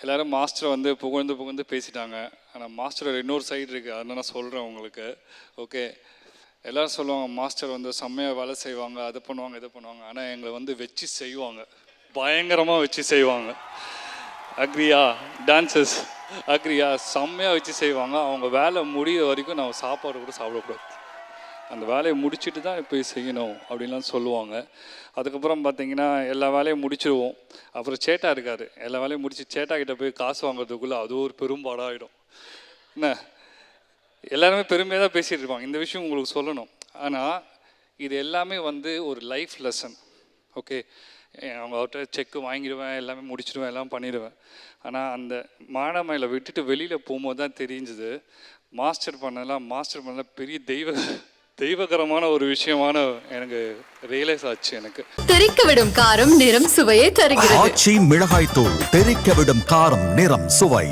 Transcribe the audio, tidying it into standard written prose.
எல்லோரும் மாஸ்டரை வந்து புகழ்ந்து புகழ்ந்து பேசிட்டாங்க. ஆனால் மாஸ்டரோட இன்னொரு சைடு இருக்குது, அதனால் நான் சொல்கிறேன் உங்களுக்கு. ஓகே, எல்லோரும் சொல்லுவாங்க மாஸ்டர் வந்து செம்மையாக வேலை செய்வாங்க, அதை பண்ணுவாங்க இதை பண்ணுவாங்க. ஆனால் எங்களை வந்து வச்சு செய்வாங்க, பயங்கரமாக வச்சு செய்வாங்க. அக்ரியா டான்சஸ், அக்ரியா செம்மையாக வச்சு செய்வாங்க. அவங்க வேலை முடிய வரைக்கும் நான் சாப்பாடு கூட சாப்பிடக்கூடாது, அந்த வேலையை முடிச்சுட்டு தான் போய் செய்யணும் அப்படின்லாம் சொல்லுவாங்க. அதுக்கப்புறம் பார்த்திங்கன்னா எல்லா வேலையும் முடிச்சிடுவோம். அப்புறம் சேட்டா இருக்கார், எல்லா வேலையும் முடிச்சு சேட்டா கிட்டே போய் காசு வாங்குறதுக்குள்ளே அது ஒரு பெரும்பாடாகிடும். என்ன, எல்லாருமே பெருமையாக தான் பேசிகிட்டு இருப்பாங்க. இந்த விஷயம் உங்களுக்கு சொல்லணும். ஆனால் இது எல்லாமே வந்து ஒரு லைஃப் லெசன். ஓகே, அவங்ககிட்ட செக்கு வாங்கிடுவேன், எல்லாமே முடிச்சிடுவேன், எல்லாம் பண்ணிடுவேன். ஆனால் அந்த மானாமயில விட்டுட்டு வெளியில் போகும்போது தான் தெரிஞ்சுது மாஸ்டர் பண்ணலாம் பெரிய தெய்வகரமான ஒரு விஷயமான எனக்கு ரியலைஸ் ஆச்சு. எனக்கு தெறிக்க விடும் காரம் நிறம் சுவையை தருகிறது. ஆச்சி மிளகாய் தூள் தெறிக்க விடும் காரம் நிறம் சுவை.